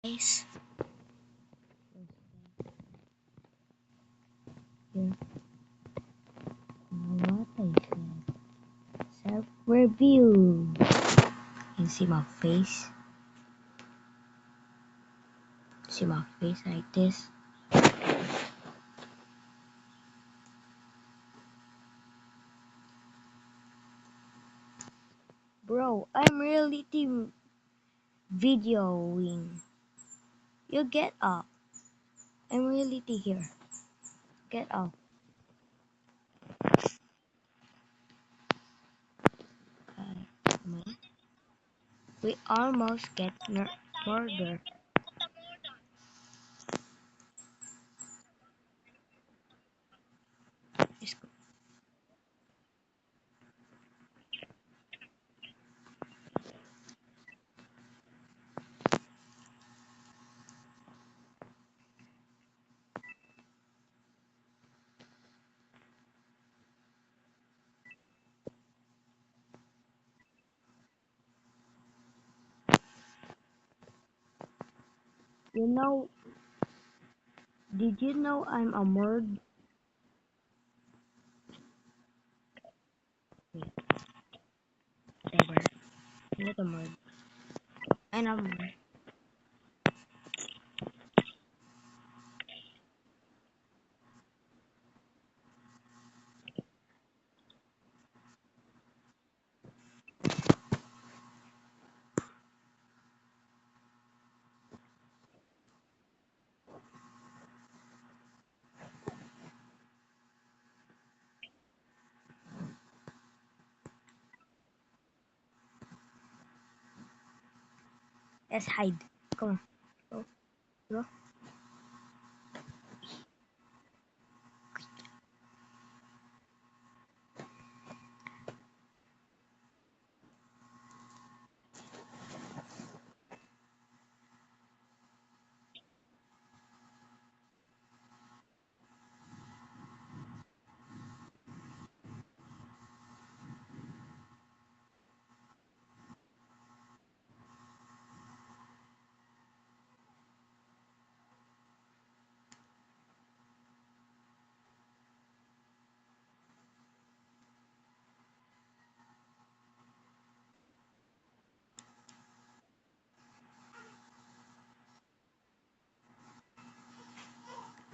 Guys, here. What I said. Self-review. You can see my face. See my face like this. Bro, I'm reality videoing. You get up. I'm reality here. Get up. Come on. We almost get murdered. You know, did you know I'm a murd? Wait, whatever. I'm not a murd. I'm a murd. Let's hide. Come on. Go. Go.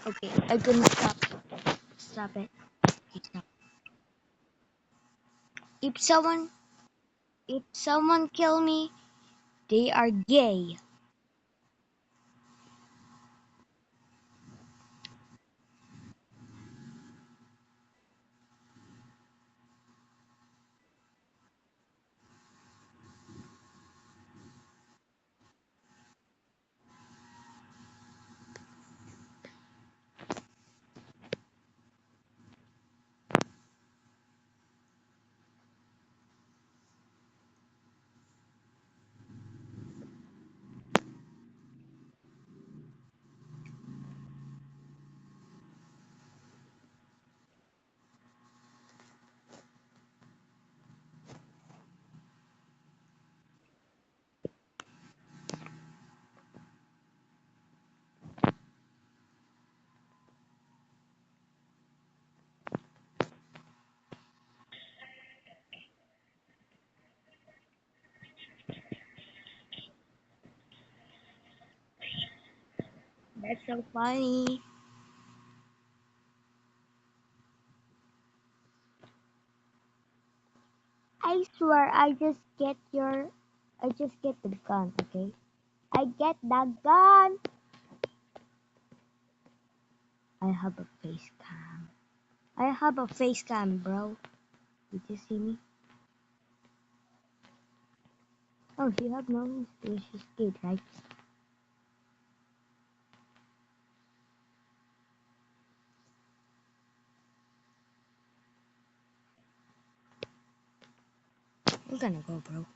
Okay, I'm gonna stop. Stop it. Okay, stop. If someone kill me, they are gay. That's so funny. I swear, I just get the gun, okay? I get the gun. I have a face cam. I have a face cam, bro. Did you see me? Oh, she have no, she's scared, right? I'm gonna go, bro.